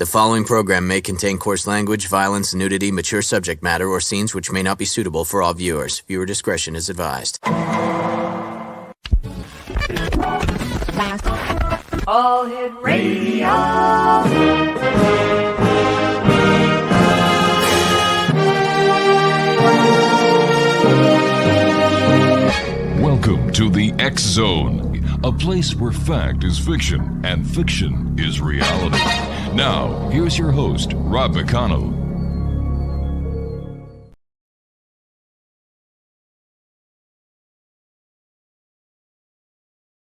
The following program may contain coarse language, violence, nudity, mature subject matter, or scenes which may not be suitable for all viewers. Viewer discretion is advised. All Hit Radio. Welcome to the X Zone, a place where fact is fiction and fiction is reality. Now, here's your host, Rob McConnell.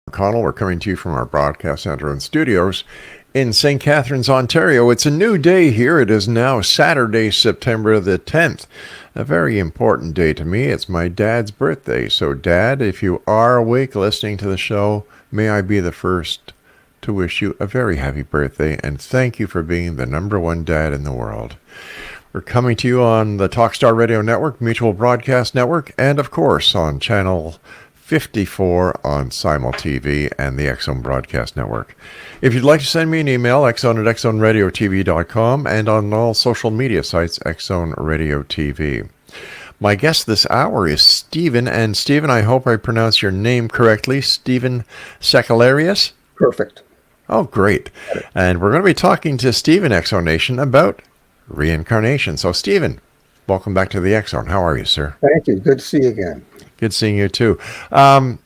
McConnell, we're coming to you from our broadcast center and studios in St. Catharines, Ontario. It's a new day here. It is now Saturday, September the 10th. A very important day to me. It's my dad's birthday. So, Dad, if you are awake listening to the show, may I be the first to wish you a very happy birthday and thank you for being the number one dad in the world. We're coming to you on the Talkstar Radio Network, Mutual Broadcast Network, and of course on Channel 54 on Simul TV and the X Zone Broadcast Network. If you'd like to send me an email, xzone@xzoneradiotv.com, and on all social media sites, X Zone Radio TV. My guest this hour is Stephen, and Stephen, I hope I pronounced your name correctly, Stephen SAKELLARIOS? Perfect. Oh, great. And we're going to be talking to Stephen, X Zone Nation, about reincarnation. So, Stephen, welcome back to the X Zone. How are you, sir? Thank you. Good to see you again. Good seeing you, too.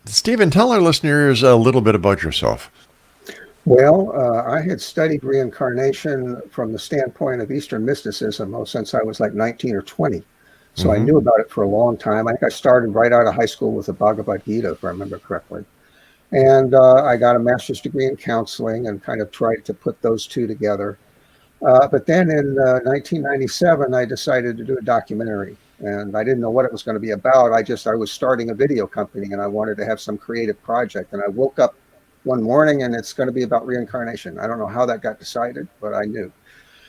Stephen, tell our listeners a little bit about yourself. Well, I had studied reincarnation from the standpoint of Eastern mysticism since I was like 19 or 20. So I knew about it for a long time. I think I started right out of high school with the Bhagavad Gita, if I remember correctly. And I got a master's degree in counseling and kind of tried to put those two together. But then in 1997, I decided to do a documentary. And I didn't know what it was going to be about. I was starting a video company and I wanted to have some creative project. And I woke up one morning and it's going to be about reincarnation. I don't know how that got decided, but I knew.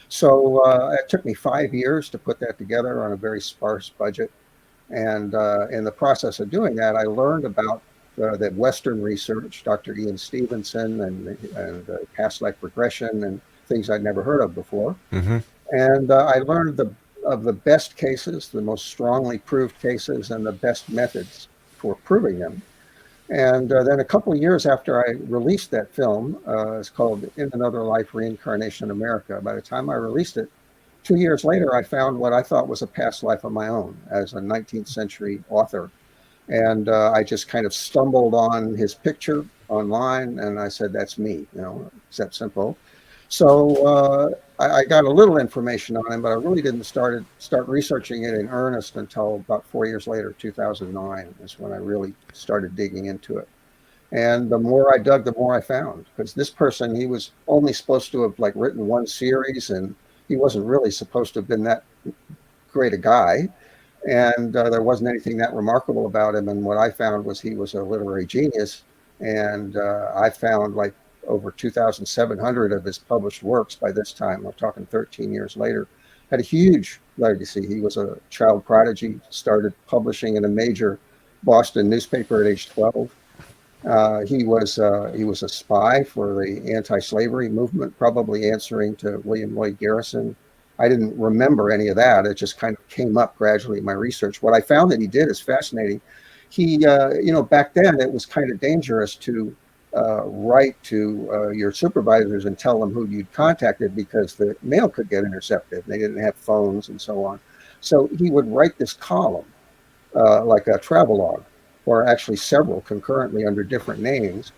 So it took me 5 years to put that together on a very sparse budget. And in the process of doing that, I learned about the Western research, Dr. Ian Stevenson and past life regression and things I'd never heard of before. And I learned of the best cases, the most strongly proved cases, and the best methods for proving them. And then a couple of years after I released that film, it's called In Another Life, Reincarnation in America. By the time I released it, 2 years later, I found what I thought was a past life of my own as a 19th century author. And I just kind of stumbled on his picture online, and I said, that's me, it's that simple. So I got a little information on him, but I really didn't start researching it in earnest until about 4 years later, 2009, is when I really started digging into it. And the more I dug, the more I found. Because this person, he was only supposed to have written one series, and he wasn't really supposed to have been that great a guy. And there wasn't anything that remarkable about him. And what I found was he was a literary genius. And I found over 2,700 of his published works by this time. We're talking 13 years later. Had a huge legacy. He was a child prodigy, started publishing in a major Boston newspaper at age 12. He was a spy for the anti-slavery movement, probably answering to William Lloyd Garrison. I didn't remember any of that. It just kind of came up gradually in my research. What I found that he did is fascinating. He, back then it was kind of dangerous to write to your supervisors and tell them who you'd contacted because the mail could get intercepted. They didn't have phones and so on. So he would write this column, like a travelogue, or actually several concurrently under different names.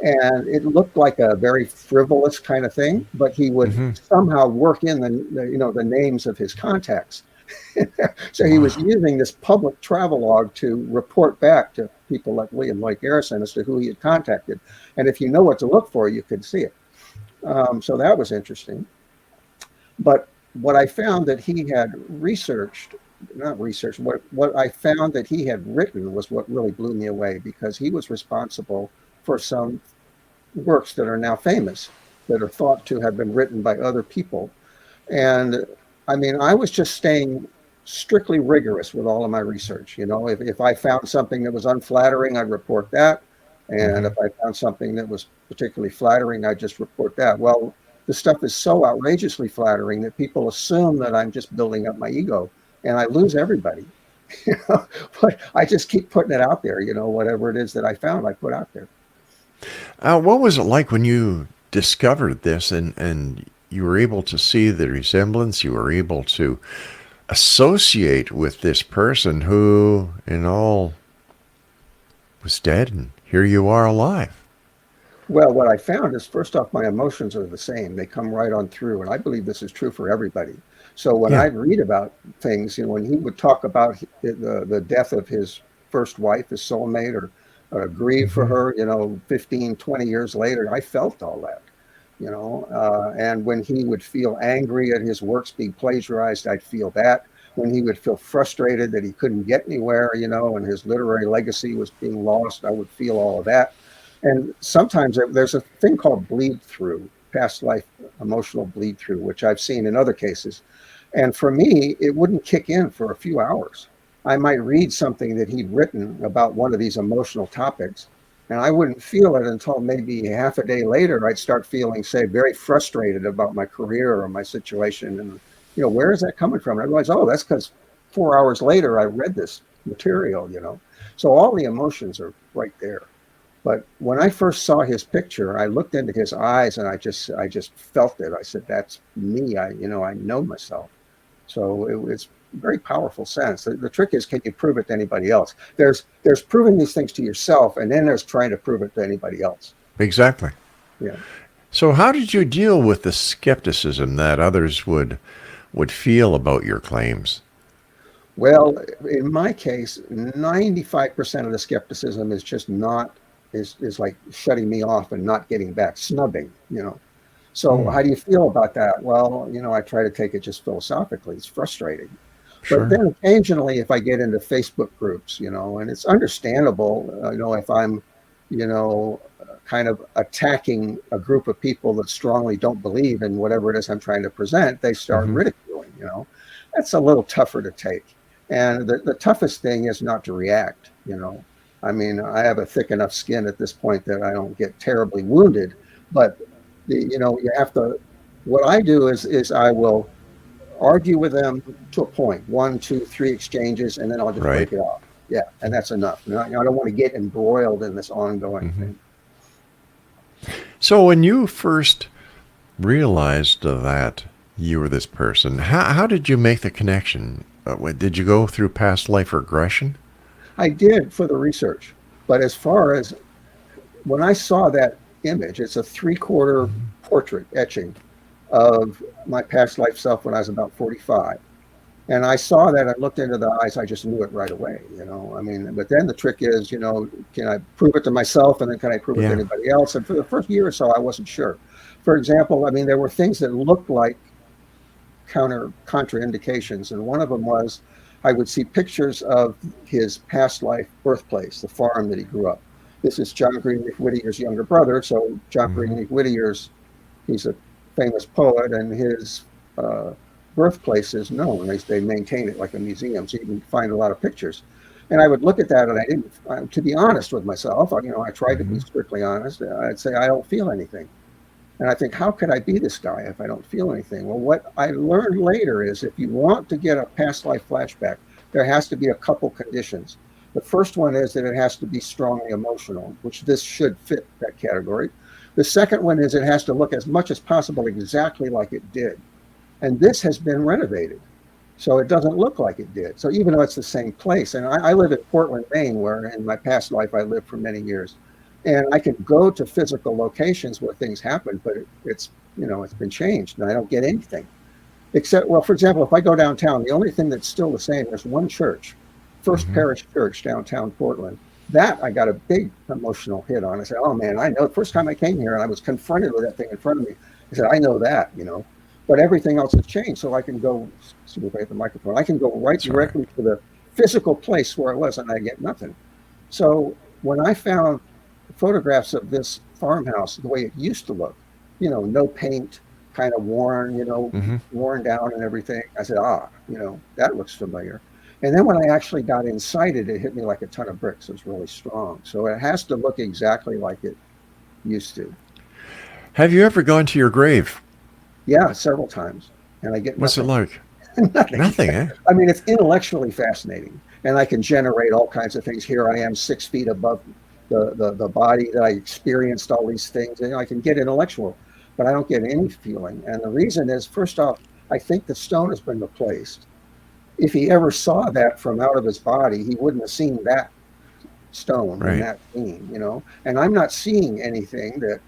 And it looked like a very frivolous kind of thing, but he would somehow work in the names of his contacts. So he was using this public travelogue to report back to people like William Lloyd Garrison as to who he had contacted. And if you know what to look for, you could see it. So that was interesting. But what I found that he had what I found that he had written was what really blew me away, because he was responsible for some works that are now famous, that are thought to have been written by other people. And I mean, I was just staying strictly rigorous with all of my research. If I found something that was unflattering, I'd report that. And if I found something that was particularly flattering, I'd just report that. Well, the stuff is so outrageously flattering that people assume that I'm just building up my ego, and I lose everybody. But I just keep putting it out there, whatever it is that I found, I put out there. What was it like when you discovered this and you were able to see the resemblance? You were able to associate with this person who, in all, was dead, and here you are alive. Well, what I found is, first off, my emotions are the same. They come right on through, and I believe this is true for everybody. So when I read about things, when he would talk about the death of his first wife, his soulmate, or grieve for her, 15, 20 years later, I felt all that, and when he would feel angry at his works being plagiarized, I'd feel that. When he would feel frustrated that he couldn't get anywhere, and his literary legacy was being lost, I would feel all of that. And sometimes there's a thing called bleed through, past life emotional bleed through, which I've seen in other cases. And for me, it wouldn't kick in for a few hours. I might read something that he'd written about one of these emotional topics, and I wouldn't feel it until maybe half a day later. I'd start feeling, say, very frustrated about my career or my situation. And, where is that coming from? And I realized, oh, that's because 4 hours later, I read this material, So all the emotions are right there. But when I first saw his picture, I looked into his eyes and I just felt it. I said, that's me. I know myself. So it's a very powerful sense. The trick is, can you prove it to anybody else? There's proving these things to yourself, and then there's trying to prove it to anybody else. Exactly. Yeah. So how did you deal with the skepticism that others would feel about your claims? Well, in my case, 95% of the skepticism is just is like shutting me off and not getting back, snubbing, So how do you feel about that? Well, I try to take it just philosophically. It's frustrating. Sure. But then occasionally, if I get into Facebook groups, and it's understandable, if I'm, kind of attacking a group of people that strongly don't believe in whatever it is I'm trying to present, they start ridiculing, That's a little tougher to take. And the toughest thing is not to react, I mean, I have a thick enough skin at this point that I don't get terribly wounded, but you have to, what I do is I will argue with them to a point, 1, 2, 3 exchanges, and then I'll just break it off. Yeah. And that's enough. I don't want to get embroiled in this ongoing thing. So when you first realized that you were this person, how did you make the connection? Did you go through past life regression? I did for the research, but as far as when I saw that image, it's a 3/4 portrait etching of my past life self when I was about 45. And I saw that, I looked into the eyes, I just knew it right away, but then the trick is, can I prove it to myself, and then can I prove it to anybody else? And for the first year or so, I wasn't sure. For example, there were things that looked like contraindications, and one of them was I would see pictures of his past life birthplace, the farm that he grew up. This is John Greenleaf Whittier's younger brother. So John Greenleaf Whittier's, he's a famous poet, and his birthplace is known. They maintain it like a museum, so you can find a lot of pictures. And I would look at that, and I didn't, to be honest with myself, I tried to be strictly honest. I'd say, I don't feel anything. And I think, how could I be this guy if I don't feel anything? Well, what I learned later is if you want to get a past life flashback, there has to be a couple conditions. The first one is that it has to be strongly emotional, which this should fit that category. The second one is it has to look as much as possible exactly like it did. And this has been renovated, so it doesn't look like it did. So even though it's the same place, and I live in Portland, Maine, where in my past life I lived for many years. And I can go to physical locations where things happen, but it's been changed, and I don't get anything. Except, well, for example, if I go downtown, the only thing that's still the same, there's one church, First Parish Church, downtown Portland. That I got a big emotional hit on. I said, oh man, I know. The first time I came here and I was confronted with that thing in front of me, I said, I know that, but everything else has changed. So I can go, excuse me if I hit the microphone, I can go directly to the physical place where it was, and I get nothing. So when I found photographs of this farmhouse the way it used to look, no paint, kind of worn, worn down and everything, I said, that looks familiar. And then when I actually got inside it, it hit me like a ton of bricks. It was really strong. So it has to look exactly like it used to. Have you ever gone to your grave? Yeah, several times, and I get What's it nothing. like? Nothing. Nothing, eh? I mean, it's intellectually fascinating, and I can generate all kinds of things. Here I am, 6 feet above the body that I experienced all these things, and I can get intellectual, but I don't get any feeling. And the reason is, first off, I think the stone has been replaced. If he ever saw that from out of his body, he wouldn't have seen that stone in Right. that scene, And I'm not seeing anything that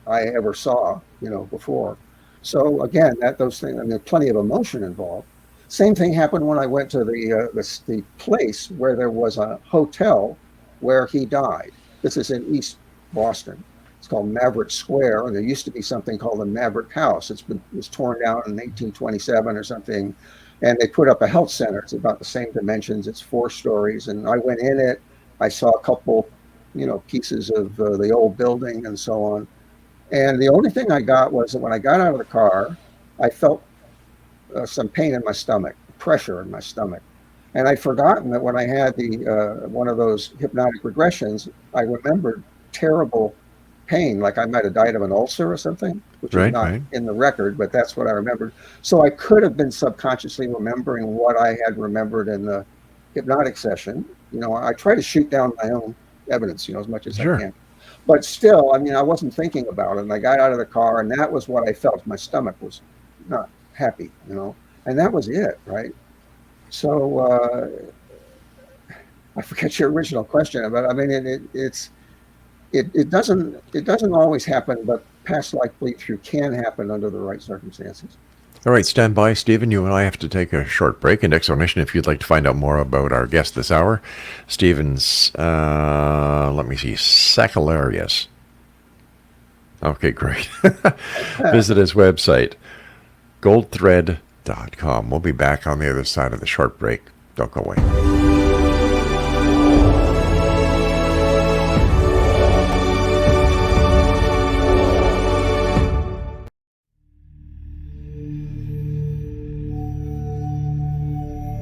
I ever saw, before. So again, those things, and there's plenty of emotion involved. Same thing happened when I went to the place where there was a hotel where he died. This is in East Boston. It's called Maverick Square, and there used to be something called the Maverick House. It was torn down in 1827 or something, and they put up a health center. It's about the same dimensions. It's 4 stories, and I went in it. I saw a couple, pieces of the old building and so on. And the only thing I got was that when I got out of the car, I felt some pain in my stomach, pressure in my stomach. And I'd forgotten that when I had the one of those hypnotic regressions, I remembered terrible pain, like I might have died of an ulcer or something, which is not Right. in the record, but that's what I remembered. So I could have been subconsciously remembering what I had remembered in the hypnotic session. I try to shoot down my own evidence, as much as I Sure. can. But still, I mean, I wasn't thinking about it. And I got out of the car, and that was what I felt. My stomach was not happy, and that was it, right? So I forget your original question, but I mean, it doesn't always happen, but past life bleed through can happen under the right circumstances. All right, stand by, Stephen. You and I have to take a short break. And Exonation, if you'd like to find out more about our guest this hour, Stephen's, let me see, SAKELLARIOS. Okay, great. Visit his website, goldthread.com. We'll be back on the other side of the short break. Don't go away.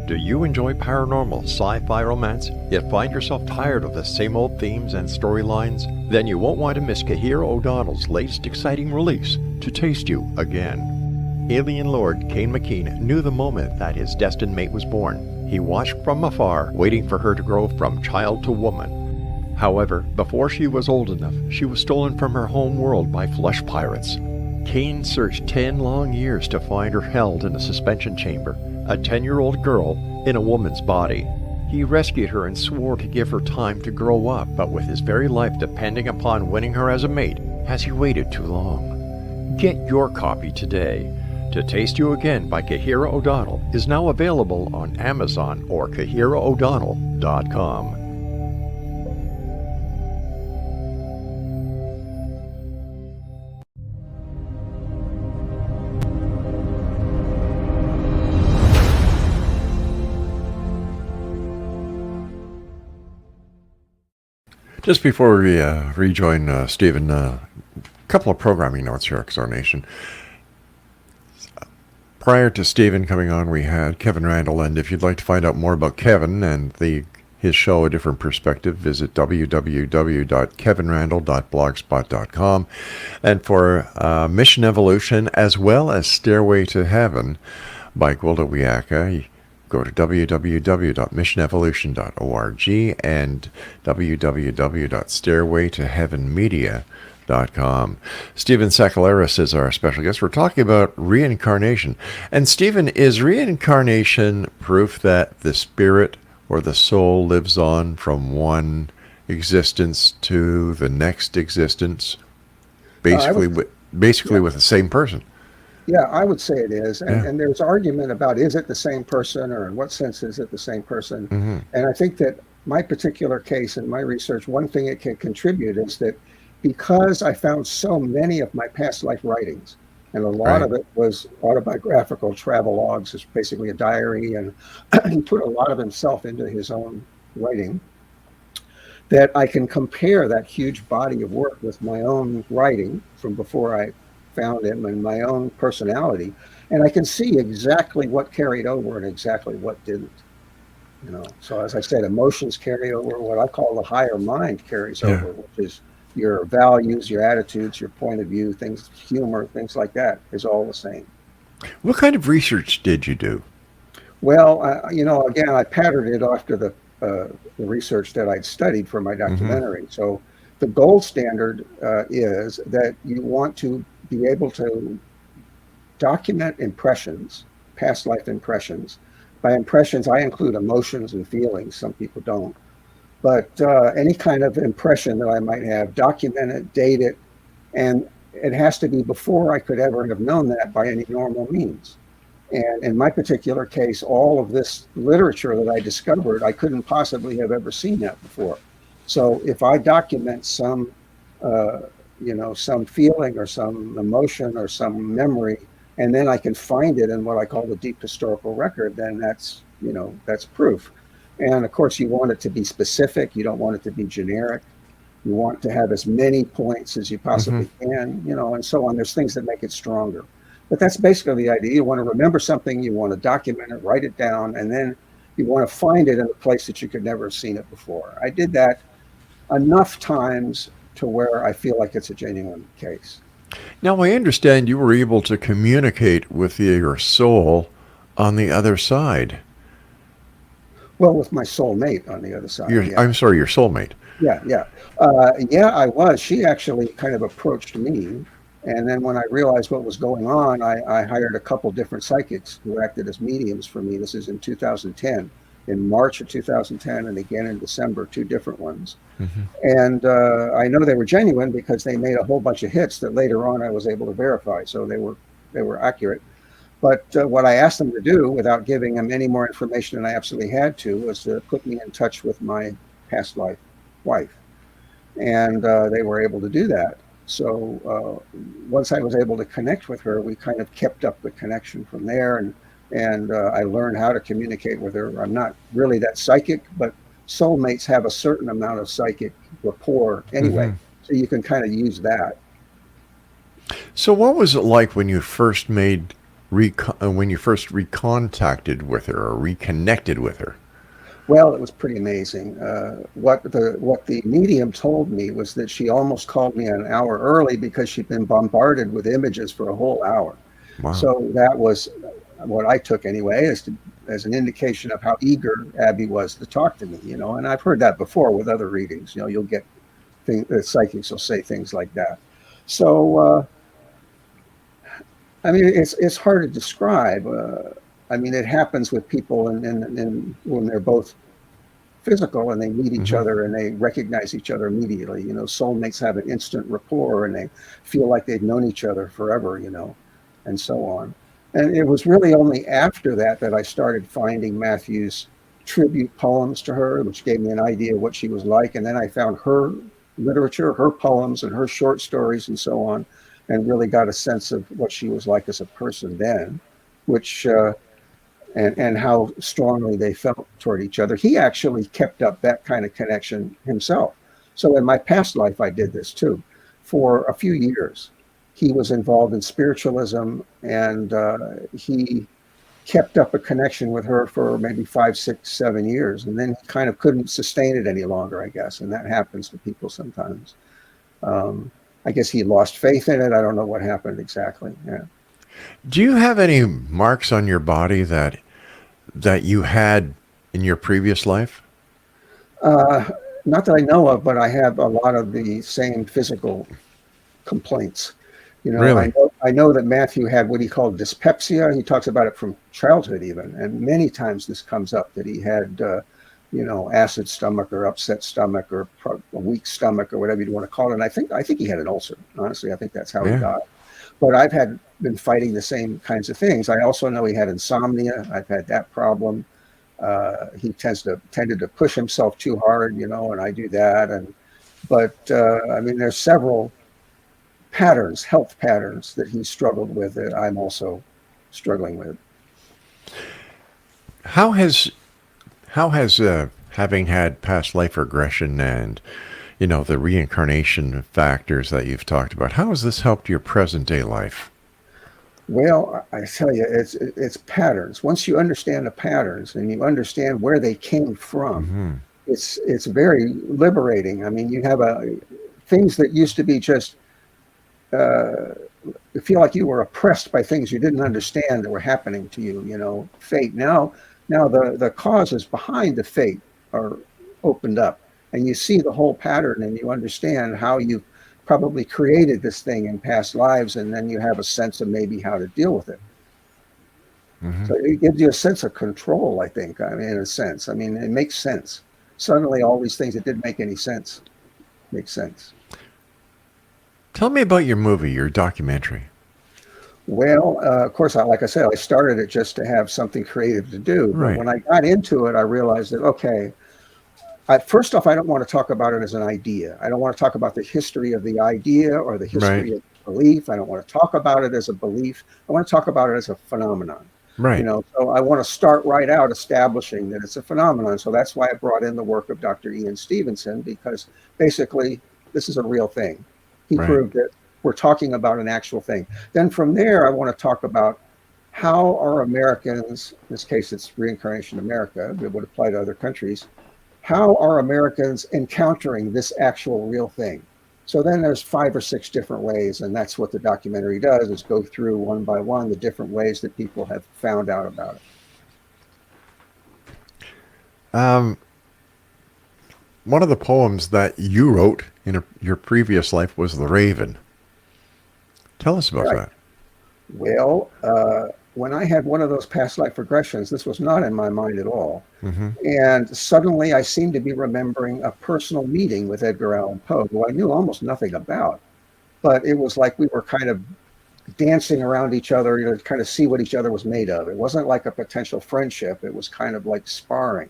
Do you enjoy paranormal, sci-fi romance, yet find yourself tired of the same old themes and storylines? Then you won't want to miss Kahira O'Donnell's latest exciting release, To Taste You Again. Alien Lord Kane McKean knew the moment that his destined mate was born. He watched from afar, waiting for her to grow from child to woman. However, before she was old enough, she was stolen from her home world by flesh pirates. Kane searched 10 long years to find her held in a suspension chamber, a 10-year-old girl in a woman's body. He rescued her and swore to give her time to grow up, but with his very life depending upon winning her as a mate, has he waited too long? Get your copy today. To Taste You Again by Kahira O'Donnell is now available on Amazon or KahiraO'Donnell.com. Just before we rejoin Stephen, a couple of programming notes here, Exonation. Prior to Stephen coming on, we had Kevin Randall, and if you'd like to find out more about Kevin and his show, A Different Perspective, visit www.kevinrandall.blogspot.com. And for Mission Evolution, as well as Stairway to Heaven by Gwilda Wiyaka, go to www.missionevolution.org and www.stairwaytoheavenmedia.com. Stephen SAKELLARIOS is our special guest. We're talking about reincarnation. And Stephen, is reincarnation proof that the spirit or the soul lives on from one existence to the next existence, basically with the same person? Yeah, I would say it is. Yeah. And there's argument about, is it the same person, or in what sense is it the same person? Mm-hmm. And I think that my particular case in my research, one thing it can contribute is that because I found so many of my past life writings, and a lot of it was autobiographical travel logs, it's basically a diary, and he put a lot of himself into his own writing, that I can compare that huge body of work with my own writing from before I found him and my own personality, and I can see exactly what carried over and exactly what didn't. So as I said, emotions carry over. What I call the higher mind carries over, which is your values, your attitudes, your point of view, things, humor, things like that is all the same. What kind of research did you do? Well, again, I patterned it after the research that I'd studied for my Hmm. documentary. So the gold standard is that you want to be able to document impressions, past life impressions. By impressions, I include emotions and feelings. Some people don't. But any kind of impression that I might have, document it, date it, and it has to be before I could ever have known that by any normal means. And in my particular case, all of this literature that I discovered, I couldn't possibly have ever seen that before. So if I document uh, some feeling or some emotion or some memory, and then I can find it in what I call the deep historical record, then that's proof. And of course, you want it to be specific. You don't want it to be generic. You want to have as many points as you Hmm. possibly can, and so on. There's things that make it stronger. But that's basically the idea. You want to remember something, you want to document it, write it down, and then you want to find it in a place that you could never have seen it before. I did that enough times to where I feel like it's a genuine case. Now, I understand you were able to communicate with your soul on the other side. Well, with my soulmate on the other side, yeah. I'm sorry, your soulmate. Yeah, yeah. Yeah, I was. She actually kind of approached me. And then when I realized what was going on, I hired a couple different psychics who acted as mediums for me. This is in 2010, in March of 2010, and again in December, two different ones. Hmm. And I know they were genuine because they made a whole bunch of hits that later on I was able to verify. So they were accurate. But what I asked them to do, without giving them any more information than I absolutely had to, was to put me in touch with my past life wife, and they were able to do that. So once I was able to connect with her, we kind of kept up the connection from there, and I learned how to communicate with her. I'm not really that psychic, but soulmates have a certain amount of psychic rapport anyway, Hmm. so you can kind of use that. So, what was it like when you first when you first recontacted with her or reconnected with her? Well, it was pretty amazing. What the medium told me was that she almost called me an hour early because she'd been bombarded with images for a whole hour. Wow. So that was what I took anyway, as an indication of how eager Abby was to talk to me. And I've heard that before with other readings. You'll get psychics will say things like that. So I mean, it's hard to describe. I mean, it happens with people, and when they're both physical and they meet each Hmm. other and they recognize each other immediately. Soulmates have an instant rapport and they feel like they've known each other forever, and so on. And it was really only after that I started finding Matthew's tribute poems to her, which gave me an idea of what she was like. And then I found her literature, her poems, and her short stories, and so on, and really got a sense of what she was like as a person then, which and how strongly they felt toward each other. He actually kept up that kind of connection himself. So in my past life, I did this too. For a few years, he was involved in spiritualism, and he kept up a connection with her for maybe 5, 6, 7 years, and then he kind of couldn't sustain it any longer, I guess, and that happens to people sometimes. Um, I guess he lost faith in it. I don't know what happened exactly. Yeah. Do you have any marks on your body that you had in your previous life? Uh, Not that I know of, but I have a lot of the same physical complaints. Really? I know that Matthew had what he called dyspepsia. He talks about it from childhood even, and many times this comes up that he had, acid stomach or upset stomach or a weak stomach or whatever you want to call it. And I think he had an ulcer. Honestly, I think that's how he Yeah. died. But I've been fighting the same kinds of things. I also know he had insomnia. I've had that problem. He tended to push himself too hard, and I do that. But I mean, there's several health patterns that he struggled with that I'm also struggling with. How has having had past life regression and the reincarnation factors that you've talked about, how has this helped your present day life? Well, I tell you, it's patterns. Once you understand the patterns and you understand where they came from, Hmm. it's very liberating. I mean, things that used to be just you feel like you were oppressed by things you didn't understand that were happening to you, fate. Now the causes behind the fate are opened up, and you see the whole pattern, and you understand how you probably created this thing in past lives, and then you have a sense of maybe how to deal with it. So it gives you a sense of control, I think. I mean, in a sense. I mean, it makes sense. Suddenly, all these things that didn't make any sense make sense. Tell me about your movie, your documentary. Well, of course, like I said, I started it just to have something creative to do. Right. But when I got into it, I realized that, okay, first off, I don't want to talk about it as an idea. I don't want to talk about the history of the idea or the history of belief. I don't want to talk about it as a belief. I want to talk about it as a phenomenon. Right. So I want to start right out establishing that it's a phenomenon. So that's why I brought in the work of Dr. Ian Stevenson, because basically this is a real thing. He proved that we're talking about an actual thing. Then from there, I want to talk about how are Americans, in this case, it's Reincarnation America, it would apply to other countries, how are Americans encountering this actual real thing? So then there's 5 or 6 different ways, and that's what the documentary does, is go through one by one the different ways that people have found out about it. One of the poems that you wrote in your previous life was The Raven. Tell us about that. Well, when I had one of those past life regressions, this was not in my mind at all. And suddenly I seemed to be remembering a personal meeting with Edgar Allan Poe, who I knew almost nothing about. But it was like we were kind of dancing around each other, to kind of see what each other was made of. It wasn't like a potential friendship. It was kind of like sparring.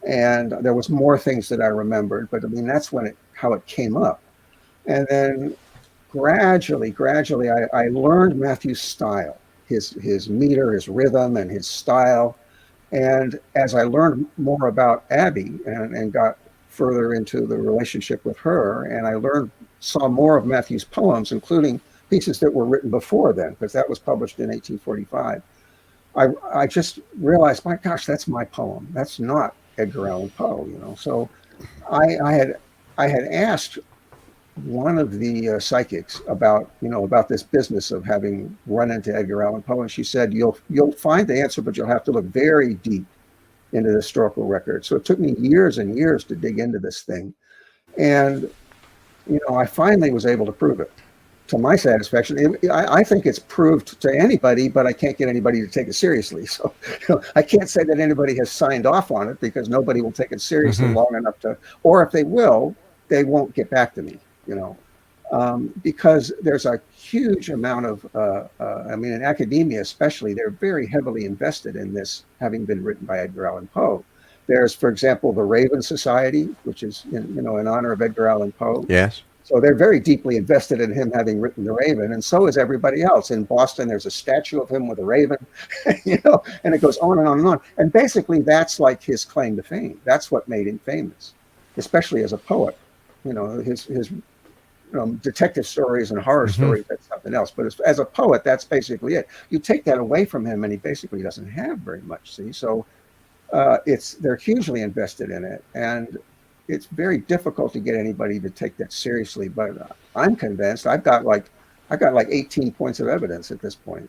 And there was more things that I remembered, but I mean, that's how it came up. And then gradually, I learned Matthew's style, his meter, his rhythm, and his style. And as I learned more about Abby and got further into the relationship with her, and I saw more of Matthew's poems, including pieces that were written before then, because that was published in 1845. I just realized, my gosh, that's my poem. That's not Edgar Allan Poe, So I had asked one of the psychics about this business of having run into Edgar Allan Poe, and she said, you'll find the answer, but you'll have to look very deep into the historical record. So it took me years and years to dig into this thing, and I finally was able to prove it to my satisfaction. I think it's proved to anybody, but I can't get anybody to take it seriously. So I can't say that anybody has signed off on it, because nobody will take it seriously long enough to, or if they will, they won't get back to me. Because there's a huge amount of, in academia especially, they're very heavily invested in this, having been written by Edgar Allan Poe. There's, for example, the Raven Society, which is, in honor of Edgar Allan Poe. Yes. So they're very deeply invested in him having written The Raven, and so is everybody else. In Boston, there's a statue of him with a raven, and it goes on and on and on. And basically, that's like his claim to fame. That's what made him famous, especially as a poet. His detective stories and horror stories, that's something else. But as a poet, that's basically it. You take that away from him, and he basically doesn't have very much. See, so they're hugely invested in it, and it's very difficult to get anybody to take that seriously. But I'm convinced. I got like 18 points of evidence at this point.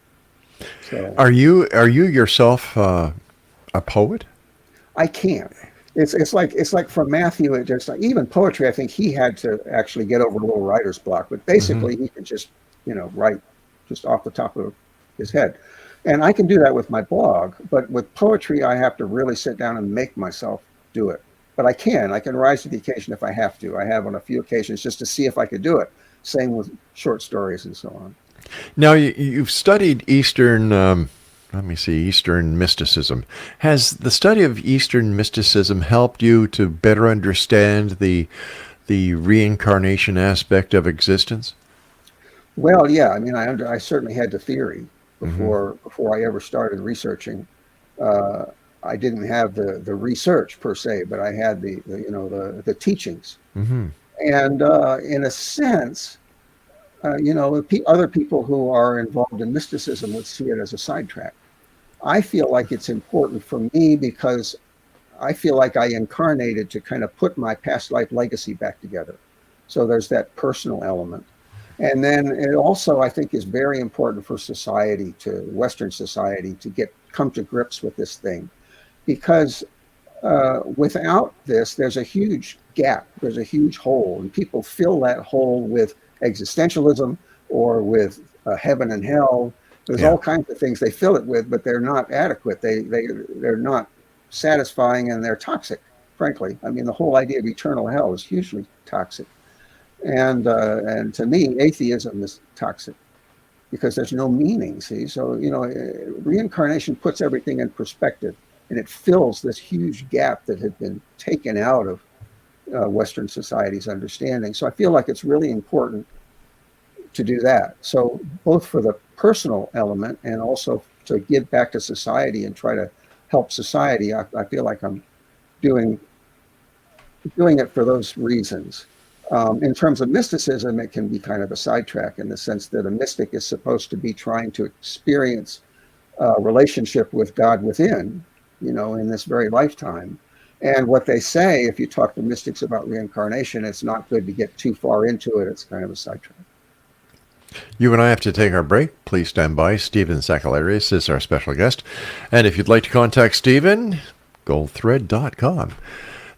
So, are you yourself a poet? I can't. It's like for Matthew, it just like, even poetry, I think he had to actually get over a little writer's block. But basically, he could just write just off the top of his head, and I can do that with my blog. But with poetry, I have to really sit down and make myself do it. But I can rise to the occasion if I have to. I have on a few occasions just to see if I could do it. Same with short stories and so on. Now you've studied Eastern. Eastern mysticism. Has the study of Eastern mysticism helped you to better understand the reincarnation aspect of existence? Well, yeah. I mean, I certainly had the theory before I ever started researching. I didn't have the research per se, but I had the teachings. And in a sense, other people who are involved in mysticism would see it as a sidetrack. I feel like it's important for me because I feel like I incarnated to kind of put my past life legacy back together. So there's that personal element. And then it also, I think, is very important for society, to Western society, to come to grips with this thing. Because without this, there's a huge gap, there's a huge hole, and people fill that hole with existentialism or with heaven and hell. There's all kinds of things they fill it with, but they're not adequate. They're not satisfying, and they're toxic, frankly. I mean, the whole idea of eternal hell is hugely toxic. And to me, atheism is toxic because there's no meaning, see? So, reincarnation puts everything in perspective, and it fills this huge gap that had been taken out of Western society's understanding. So I feel like it's really important to do that. So both for the personal element and also to give back to society and try to help society, I feel like I'm doing it for those reasons. In terms of mysticism, it can be kind of a sidetrack in the sense that a mystic is supposed to be trying to experience a relationship with God within, in this very lifetime. And what they say, if you talk to mystics about reincarnation, it's not good to get too far into it. It's kind of a sidetrack. You and I have to take our break. Please stand by. Stephen SAKELLARIOS is our special guest. And if you'd like to contact Stephen, goldthread.com.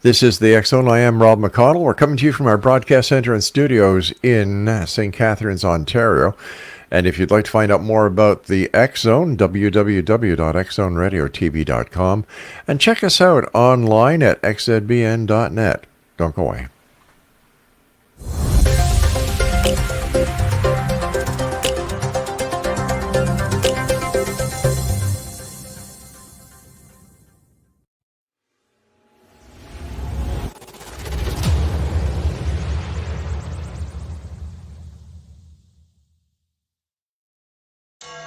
This is the X Zone. I am Rob McConnell. We're coming to you from our broadcast center and studios in St. Catharines, Ontario. And if you'd like to find out more about the X Zone, www.xzoneradiotv.com. And check us out online at xzbn.net. Don't go away.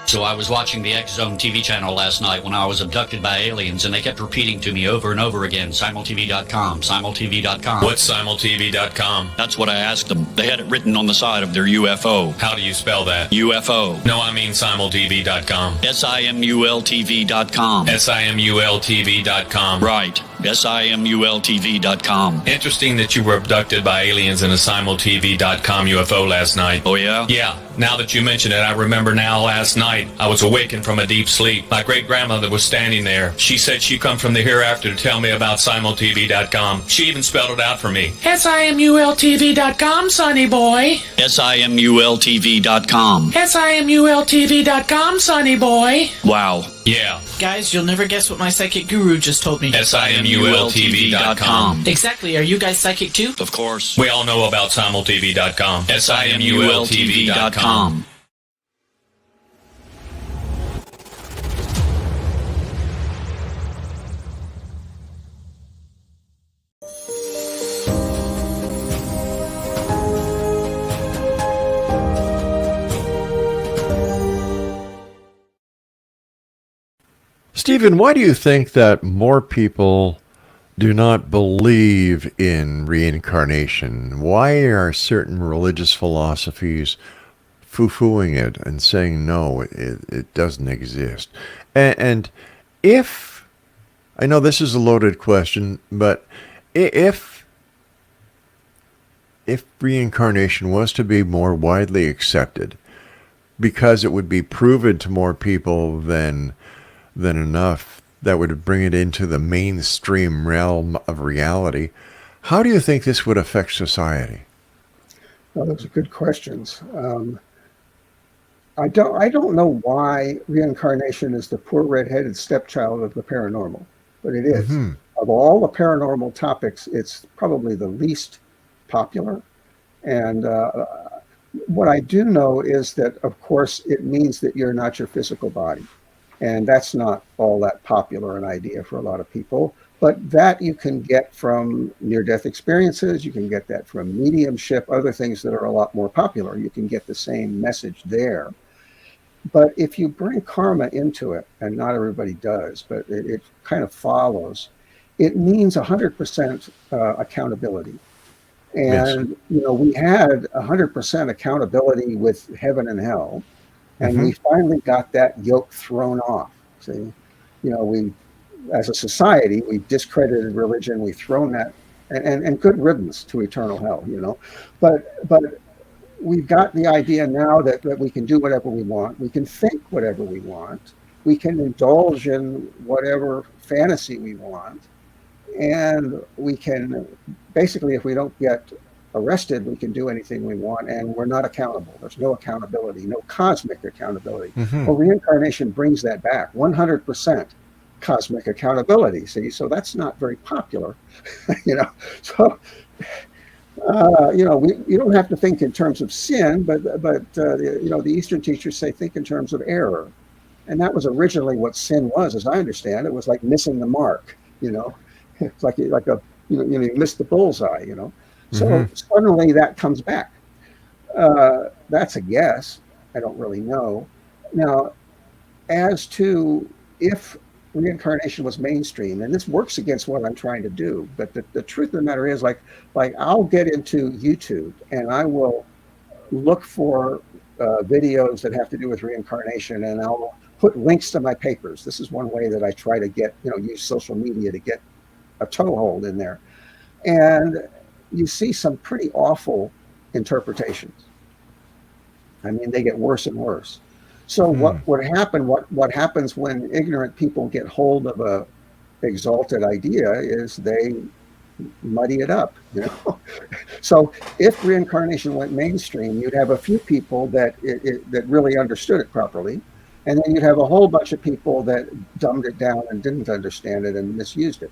So I was watching the X Zone TV channel last night when I was abducted by aliens, and they kept repeating to me over and over again, simultv.com, simultv.com. What's simultv.com? That's what I asked them. They had it written on the side of their UFO. How do you spell that? UFO. No, I mean simultv.com. simultv.com. simultv.com. Right. simultv.com. Interesting that you were abducted by aliens in a simultv.com UFO last night. Oh, yeah? Yeah. Now that you mention it, I remember now last night I was awakened from a deep sleep. My great-grandmother was standing there. She said she come from the hereafter to tell me about simultv.com. She even spelled it out for me. simultv.com, sonny boy. simultv.com. simultv.com, sonny boy. Wow. Yeah. Guys, you'll never guess what my psychic guru just told me. simultv.com. Exactly. Are you guys psychic too? Of course. We all know about simultv.com. simultv.com. Stephen, why do you think that more people do not believe in reincarnation? Why are certain religious philosophies foo-fooing it and saying, no, it doesn't exist? And if, I know this is a loaded question, but if reincarnation was to be more widely accepted, because it would be proven to more people than enough, that would bring it into the mainstream realm of reality, how do you think this would affect society? Well, those are good questions. I don't know why reincarnation is the poor red-headed stepchild of the paranormal, but it is. Mm-hmm. Of all the paranormal topics, it's probably the least popular. And what I do know is that, of course, it means that you're not your physical body. And that's not all that popular an idea for a lot of people. But that you can get from near-death experiences. You can get that from mediumship, other things that are a lot more popular. You can get the same message there. But if you bring karma into it, and not everybody does, but it kind of follows, it means 100% accountability. And, yes, we had 100% accountability with heaven and hell. And we finally got that yoke thrown off. See, we, as a society, we've discredited religion. We've thrown that and good riddance to eternal hell, But we've got the idea now that we can do whatever we want. We can think whatever we want. We can indulge in whatever fantasy we want. And we can, basically, if we don't get arrested, we can do anything we want, and we're not accountable. There's no accountability, no cosmic accountability. Well, reincarnation brings that back, 100% cosmic accountability. See, so that's not very popular, So, you don't have to think in terms of sin, but the Eastern teachers say think in terms of error, and that was originally what sin was, as I understand. It was like missing the mark, It's like a you missed the bullseye, So suddenly that comes back. That's a guess. I don't really know. Now, as to if reincarnation was mainstream, and this works against what I'm trying to do, but the truth of the matter is, like I'll get into YouTube and I will look for videos that have to do with reincarnation, and I'll put links to my papers. This is one way that I try to get, use social media to get a toehold in there. And you see some pretty awful interpretations. I mean, they get worse and worse. So what would happen, what happens when ignorant people get hold of a exalted idea is they muddy it up, So if reincarnation went mainstream, you'd have a few people that really understood it properly, and then you'd have a whole bunch of people that dumbed it down and didn't understand it and misused it.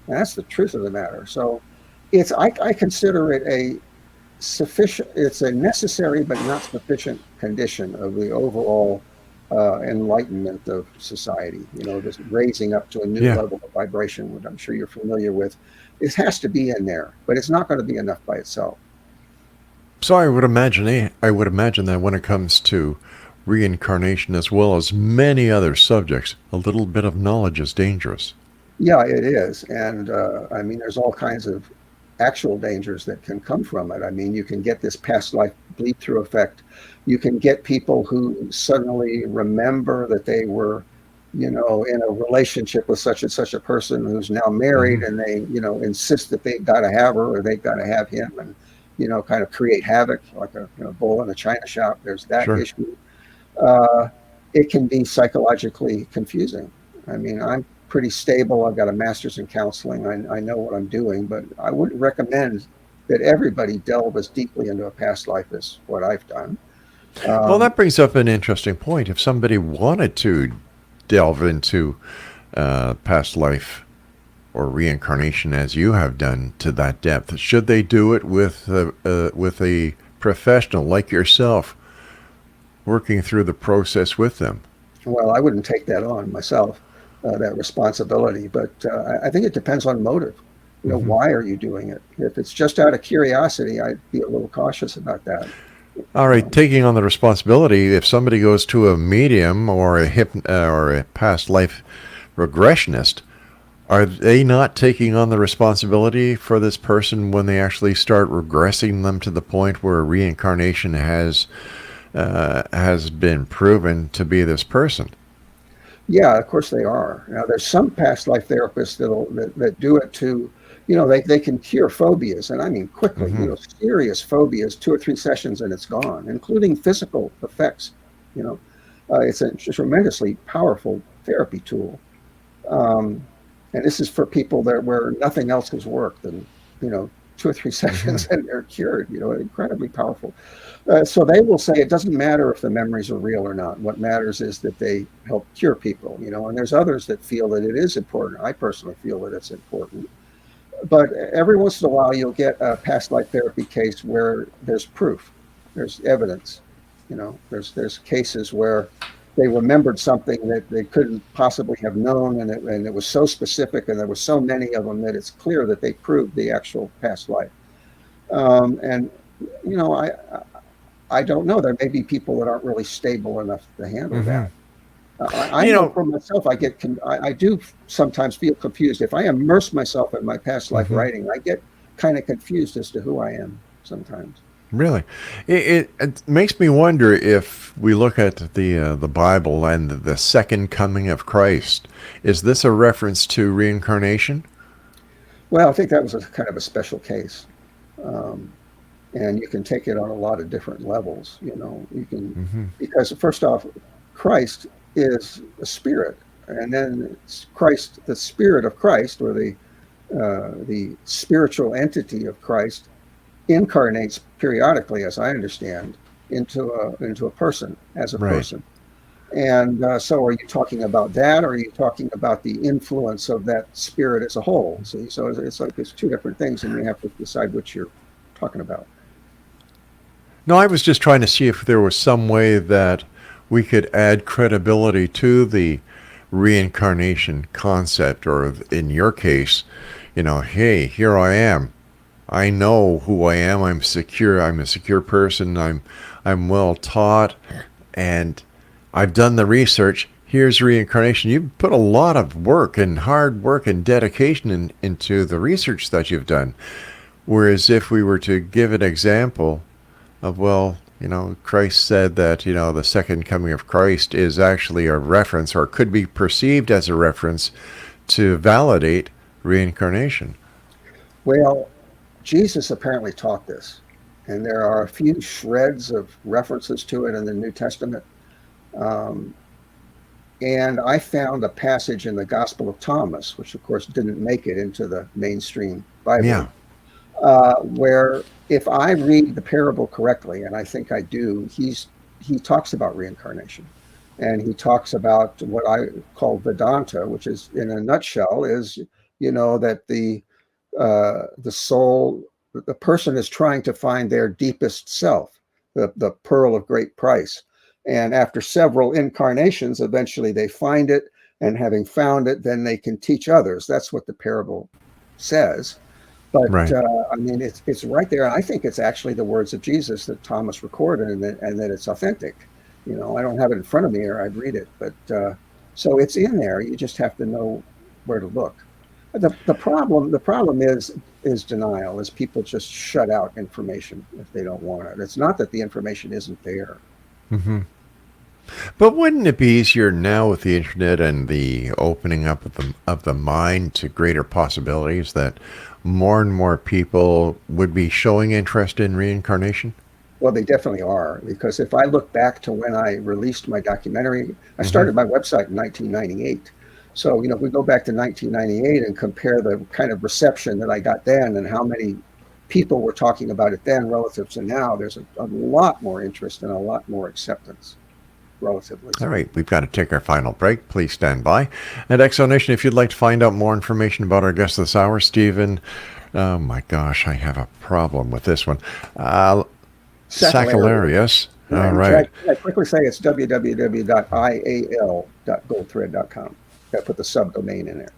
And that's the truth of the matter. So I consider it it's a necessary but not sufficient condition of the overall enlightenment of society, this raising up to a new level of vibration, which I'm sure you're familiar with. It has to be in there, but it's not going to be enough by itself. So I would imagine that when it comes to reincarnation, as well as many other subjects, a little bit of knowledge is dangerous. Yeah, it is. And I mean, there's all kinds of actual dangers that can come from it. I mean, you can get this past life bleed through effect. You can get people who suddenly remember that they were, in a relationship with such and such a person who's now married, and they, insist that they've got to have her or they've got to have him, and, kind of create havoc like a bull in a china shop. There's that issue. It can be psychologically confusing. I mean, I'm pretty stable. I've got a master's in counseling. I know what I'm doing, but I wouldn't recommend that everybody delve as deeply into a past life as what I've done. Well, that brings up an interesting point. If somebody wanted to delve into past life or reincarnation, as you have done, to that depth, should they do it with a professional like yourself working through the process with them? Well, I wouldn't take that on myself, that responsibility, but I think it depends on motive. Why are you doing it? If it's just out of curiosity, I'd be a little cautious about that. All right, taking on the responsibility, if somebody goes to a medium or a past life regressionist, are they not taking on the responsibility for this person when they actually start regressing them to the point where reincarnation has been proven to be this person? Yeah, of course they are. Now, there's some past life therapists that do it to, they can cure phobias, and I mean quickly, serious phobias, 2 or 3 sessions and it's gone, including physical effects. It's a tremendously powerful therapy tool. And this is for people where nothing else has worked, and, 2 or 3 sessions and they're cured, incredibly powerful. So they will say it doesn't matter if the memories are real or not. What matters is that they help cure people, and there's others that feel that it is important. I personally feel that it's important. But every once in a while, you'll get a past life therapy case where there's proof, there's evidence. There's cases where they remembered something that they couldn't possibly have known, and it was so specific, and there were so many of them that it's clear that they proved the actual past life. I don't know. There may be people that aren't really stable enough to handle that. I know for myself, I do sometimes feel confused. If I immerse myself in my past life writing, I get kind of confused as to who I am sometimes. Really? It makes me wonder, if we look at the Bible and the second coming of Christ, is this a reference to reincarnation? Well, I think that was a kind of a special case. And you can take it on a lot of different levels. You can, because first off, Christ is a spirit, and then Christ, the Spirit of Christ, or the spiritual entity of Christ, incarnates periodically, as I understand, into a person, as a person. And so are you talking about that, or are you talking about the influence of that spirit as a whole? See, so it's like it's two different things, and you have to decide what you're talking about. No, I was just trying to see if there was some way that we could add credibility to the reincarnation concept, or in your case, hey, here I am. I know who I am. I'm secure. I'm a secure person. I'm well taught, and I've done the research. Here's reincarnation. You've put a lot of work and hard work and dedication into the research that you've done. Whereas if we were to give an example of, Christ said that, the second coming of Christ is actually a reference, or could be perceived as a reference, to validate reincarnation. Well, Jesus apparently taught this, and there are a few shreds of references to it in the New Testament. And I found a passage in the Gospel of Thomas, which of course didn't make it into the mainstream Bible, where if I read the parable correctly, and I think I do, he talks about reincarnation, and he talks about what I call Vedanta, which is, in a nutshell, is that the soul, the person is trying to find their deepest self, the pearl of great price. And after several incarnations, eventually they find it, and having found it, then they can teach others. That's what the parable says. But I mean, it's right there. I think it's actually the words of Jesus that Thomas recorded, and that it's authentic. I don't have it in front of me, or I'd read it. But so it's in there. You just have to know where to look. The problem is denial. Is people just shut out information if they don't want it. It's not that the information isn't there. Mm-hmm. But wouldn't it be easier now with the internet and the opening up of the mind to greater possibilities that more and more people would be showing interest in reincarnation? Well, they definitely are, because if I look back to when I released my documentary, I started my website in 1998. So, if we go back to 1998 and compare the kind of reception that I got then and how many people were talking about it then relative to now, there's a lot more interest and a lot more acceptance. Relatively. All right, we've got to take our final break. Please stand by. At Exonation, if you'd like to find out more information about our guest this hour, Stephen, oh my gosh, I have a problem with this one. SAKELLARIOS. All right. I quickly say it's www.ial.goldthread.com. Got to put the subdomain in there.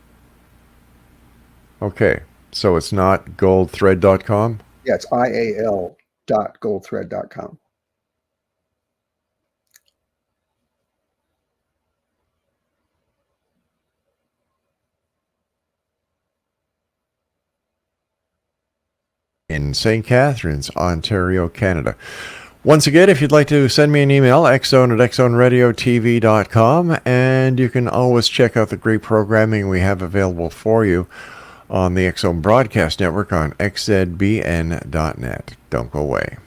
Okay, so it's not goldthread.com? Yeah, it's ial.goldthread.com. In St. Catharines, Ontario, Canada. Once again, if you'd like to send me an email, xzone@xzoneradiotv.com, and you can always check out the great programming we have available for you on the X Zone Broadcast Network on xzbn.net. Don't go away.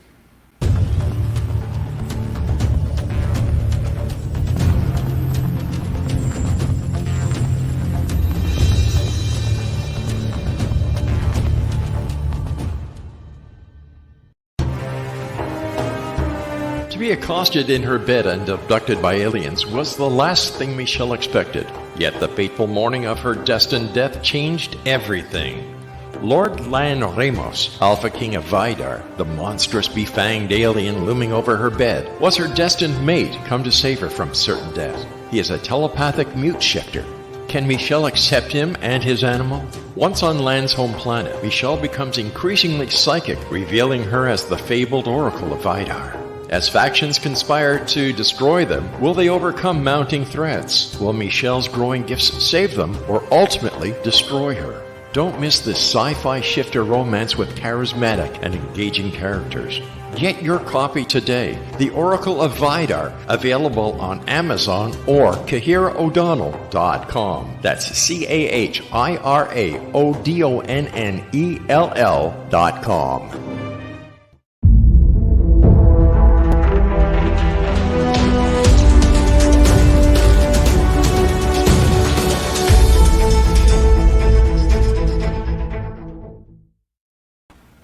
To be accosted in her bed and abducted by aliens was the last thing Michelle expected. Yet the fateful morning of her destined death changed everything. Lord Lan Ramos, Alpha King of Vidar, the monstrous befanged alien looming over her bed, was her destined mate come to save her from certain death. He is a telepathic mute shifter. Can Michelle accept him and his animal? Once on Lan's home planet, Michelle becomes increasingly psychic, revealing her as the fabled Oracle of Vidar. As factions conspire to destroy them, will they overcome mounting threats? Will Michelle's growing gifts save them, or ultimately destroy her? Don't miss this sci-fi shifter romance with charismatic and engaging characters. Get your copy today. The Oracle of Vidar, available on Amazon or CahiraO'Donnell.com. That's CahiraOdonnell.com.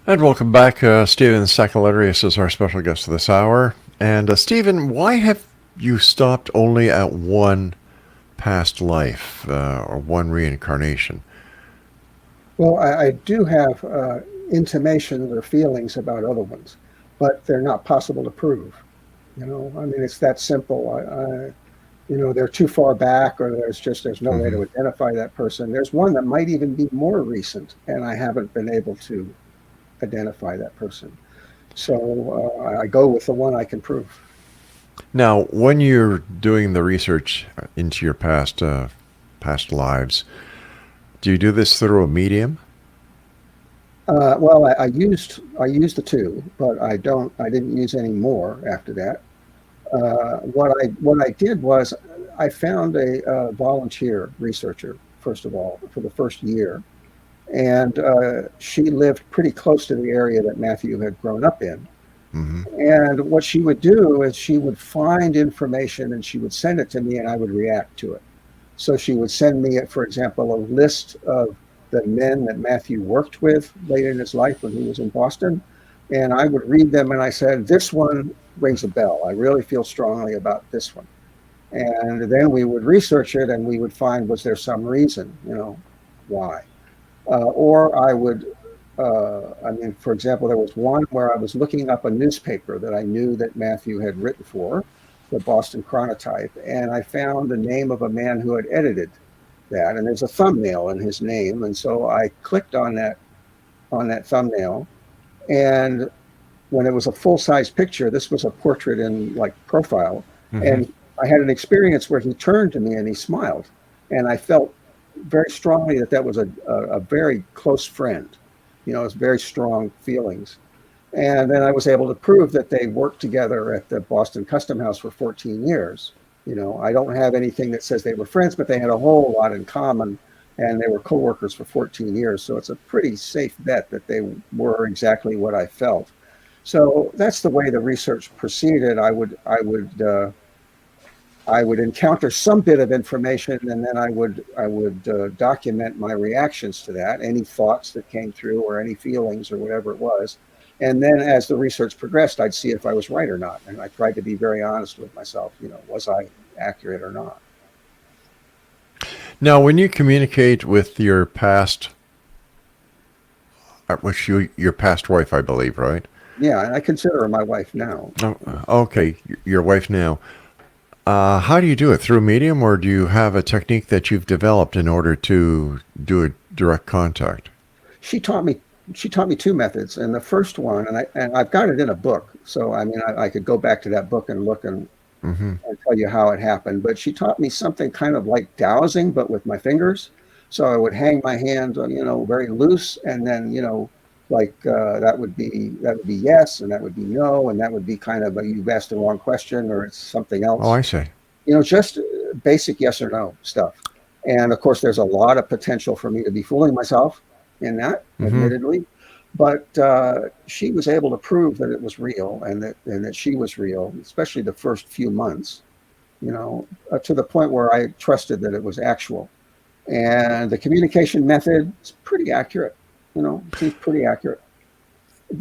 And welcome back. Stephen SAKELLARIOS is our special guest this hour. And Stephen, why have you stopped only at one past life or one reincarnation? Well, I do have intimations or feelings about other ones, but they're not possible to prove. I mean, it's that simple. They're too far back, or there's no way to identify that person. There's one that might even be more recent, and I haven't been able to identify that person. So I go with the one I can prove. Now, when you're doing the research into your past lives, do you do this through a medium? Well, I used the two, but I didn't use any more after that. What I did was I found a volunteer researcher, first of all, for the first year. And she lived pretty close to the area that Matthew had grown up in. And what she would do is she would find information and she would send it to me, and I would react to it. So she would send me, for example, a list of the men that Matthew worked with late in his life when he was in Boston. And I would read them, and I said, this one rings a bell. I really feel strongly about this one. And then we would research it, and we would find, was there some reason, why? Or I would, for example, there was one where I was looking up a newspaper that I knew that Matthew had written for, the Boston Chronotype, and I found the name of a man who had edited that, and there's a thumbnail in his name, and so I clicked on that thumbnail, and when it was a full-size picture, this was a portrait in profile, and I had an experience where he turned to me and he smiled, and I felt very strongly that was a very close friend. It was very strong feelings. And then I was able to prove that they worked together at the Boston Custom House for 14 years. I don't have anything that says they were friends, but they had a whole lot in common, and they were co-workers for 14 years. So it's a pretty safe bet that they were exactly what I felt. So that's the way the research proceeded. I would encounter some bit of information, and then I would document my reactions to that, any thoughts that came through or any feelings or whatever it was. And then as the research progressed, I'd see if I was right or not. And I tried to be very honest with myself, was I accurate or not? Now, when you communicate with your past, your past wife, I believe, right? Yeah, and I consider her my wife now. Oh, okay, your wife now. How do you do it? Through Medium, or do you have a technique that you've developed in order to do a direct contact? She taught me two methods, and the first one, and I've got it in a book, so I could go back to that book and look and tell you how it happened. But she taught me something kind of like dowsing, but with my fingers. So I would hang my hand, very loose, and then that would be yes, and that would be no, and that would be kind of you've asked the wrong question, or it's something else. Oh, I see. Just basic yes or no stuff. And of course, there's a lot of potential for me to be fooling myself in that, admittedly. But she was able to prove that it was real, and that she was real, especially the first few months, to the point where I trusted that it was actual. And the communication method is pretty accurate. She's pretty accurate.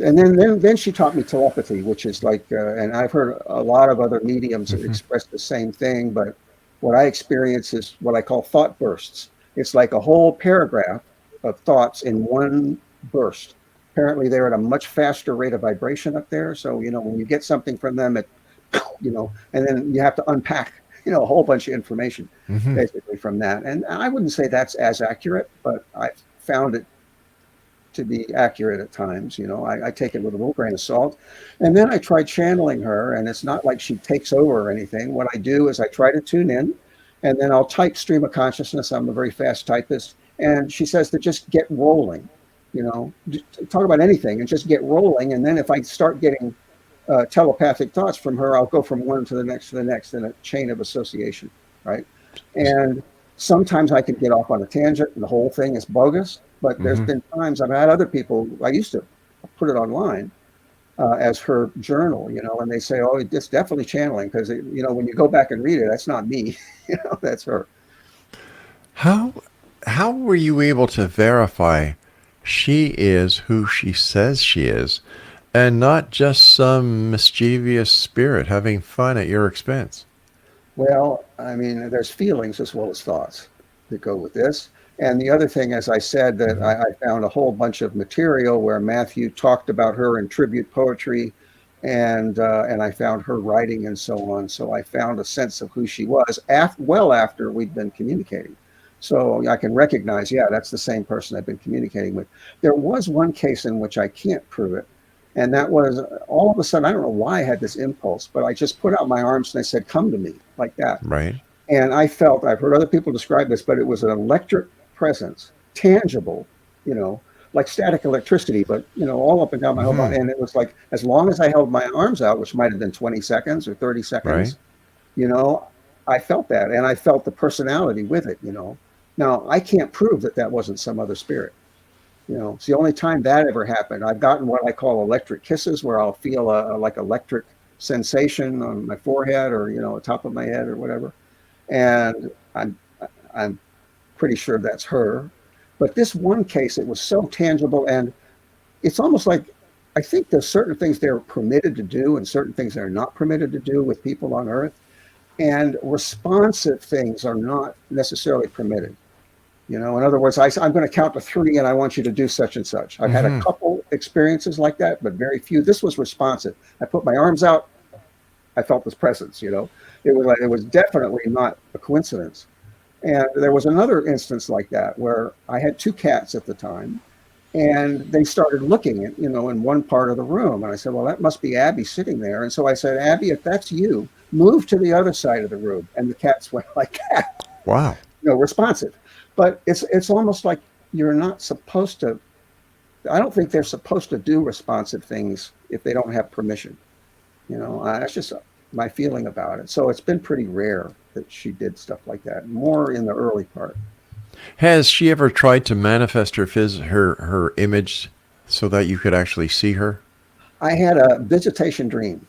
And then she taught me telepathy, which is and I've heard a lot of other mediums that express the same thing, but what I experience is what I call thought bursts. It's like a whole paragraph of thoughts in one burst. Apparently they're at a much faster rate of vibration up there. So, when you get something from them, and then you have to unpack, a whole bunch of information basically from that. And I wouldn't say that's as accurate, but I found it to be accurate at times. I take it with a little grain of salt. And then I try channeling her, and it's not like she takes over or anything. What I do is I try to tune in, and then I'll type stream of consciousness. I'm a very fast typist. And she says to just get rolling, talk about anything and just get rolling. And then if I start getting telepathic thoughts from her, I'll go from one to the next in a chain of association, right? And sometimes I can get off on a tangent and the whole thing is bogus, but there's been times I've had other people, I used to put it online as her journal, you know, and they say, oh, it's definitely channeling because, you know, when you go back and read it, that's not me, you know, that's her. How were you able to verify she is who she says she is and not just some mischievous spirit having fun at your expense? Well, I mean, there's feelings as well as thoughts that go with this. And the other thing, as I said, that I found a whole bunch of material where Matthew talked about her in tribute poetry, and I found her writing and so on. So I found a sense of who she was well after we'd been communicating. So I can recognize, yeah, that's the same person I've been communicating with. There was one case in which I can't prove it. And that was all of a sudden, I don't know why I had this impulse, but I just put out my arms and I said, come to me, like that. Right. And I felt, I've heard other people describe this, but it was an electric presence, tangible, you know, like static electricity, but, you know, all up and down my whole body. And it was like, as long as I held my arms out, which might have been 20 seconds or 30 seconds, right, you know, I felt that. And I felt the personality with it, you know. Now, I can't prove that that wasn't some other spirit. You know, it's the only time that ever happened. I've gotten what I call electric kisses, where I'll feel a like electric sensation on my forehead or, you know, the top of my head or whatever. And I'm pretty sure that's her. But this one case, it was so tangible, and it's almost like, I think there's certain things they're permitted to do and certain things they're not permitted to do with people on Earth. And responsive things are not necessarily permitted. You know, in other words, I'm going to count to 3 and I want you to do such and such. I've had a couple experiences like that, but very few. This was responsive. I put my arms out. I felt this presence, you know. It was definitely not a coincidence. And there was another instance like that where I had 2 cats at the time, and they started looking at, you know, in one part of the room. And I said, well, that must be Abby sitting there. And so I said, Abby, if that's you, move to the other side of the room. And the cats went like that. Wow. You know, responsive. But it's almost like you're not supposed to, I don't think they're supposed to do responsive things if they don't have permission. You know, that's just my feeling about it. So it's been pretty rare that she did stuff like that, more in the early part. Has she ever tried to manifest her image so that you could actually see her? I had a visitation dream,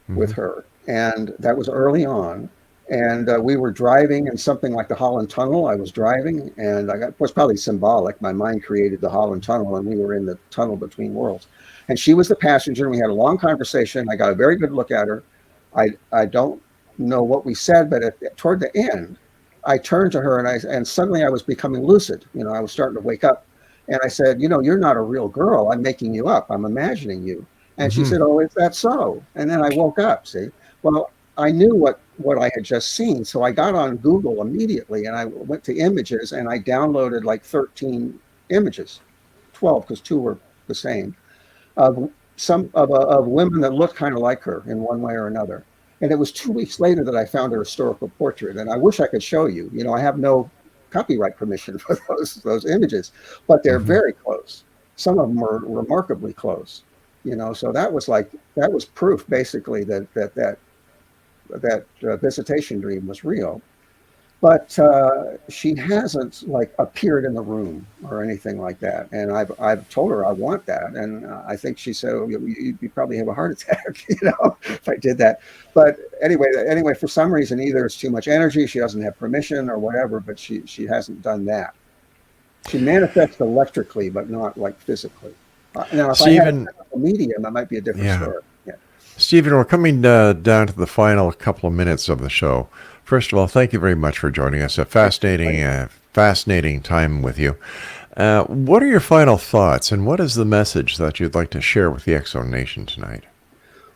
with her, and that was early on. And we were driving in something like the Holland Tunnel. I was driving, and it was probably symbolic. My mind created the Holland Tunnel, and we were in the tunnel between worlds. And she was the passenger, and we had a long conversation. I got a very good look at her. I don't know what we said, but toward the end, I turned to her, and suddenly I was becoming lucid. You know, I was starting to wake up. And I said, you know, you're not a real girl. I'm making you up. I'm imagining you. And she said, oh, is that so? And then I woke up, see? Well, I knew what I had just seen. So I got on Google immediately, and I went to images, and I downloaded like 13 images, 12 because 2 were the same, of women that looked kind of like her in one way or another. And it was 2 weeks later that I found her historical portrait. And I wish I could show you. You know, I have no copyright permission for those images, but they're very close. Some of them are remarkably close. You know, so that was proof basically that visitation dream was real. But she hasn't like appeared in the room or anything like that. And I've told her I want that. And I think she said, oh, you'd probably have a heart attack, you know, if I did that. But anyway, for some reason, either it's too much energy, she doesn't have permission or whatever, but she hasn't done that. She manifests electrically, but not like physically. Now, if Stephen, I had a medium, that might be a different story. Yeah. Stephen, we're coming down to the final couple of minutes of the show. First of all, thank you very much for joining us. A fascinating time with you. What are your final thoughts, and what is the message that you'd like to share with the X-Zone Nation tonight?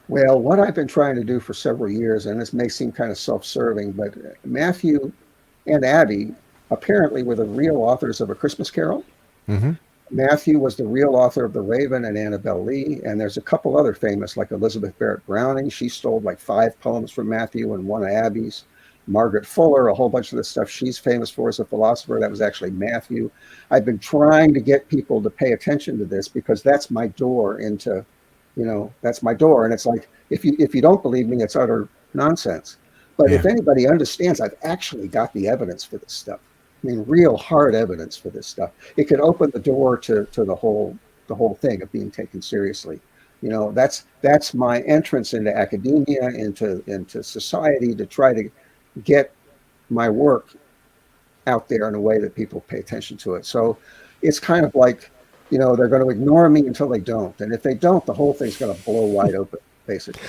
Well, what I've been trying to do for several years, and this may seem kind of self-serving, but Matthew and Abby apparently were the real authors of A Christmas Carol. Mm-hmm. Matthew was the real author of The Raven and Annabel Lee, and there's a couple other famous, like Elizabeth Barrett Browning. She stole like 5 poems from Matthew and 1 of Abby's. Margaret Fuller, a whole bunch of the stuff she's famous for as a philosopher, that was actually Matthew. I've been trying to get people to pay attention to this because that's my door into That's my door. And it's like, if you don't believe me, it's utter nonsense. But if anybody understands, I've actually got the evidence for this stuff. I mean, real hard evidence for this stuff. It could open the door to the whole thing of being taken seriously. That's my entrance into academia, into society, to try to get my work out there in a way that people pay attention to it. So it's kind of like, they're going to ignore me until they don't. And if they don't, the whole thing's going to blow wide open, basically.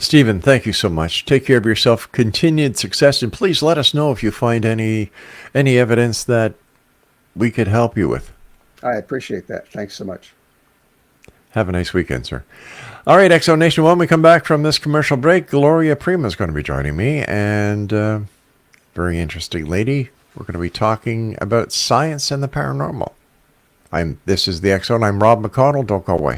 Stephen, thank you so much. Take care of yourself. Continued success. And please let us know if you find any evidence that we could help you with. I appreciate that. Thanks so much. Have a nice weekend, sir. All right, X Zone Nation, when we come back from this commercial break, Gloria Prima is going to be joining me, and very interesting lady. We're going to be talking about science and the paranormal. This is the X Zone. I'm Rob McConnell. Don't go away.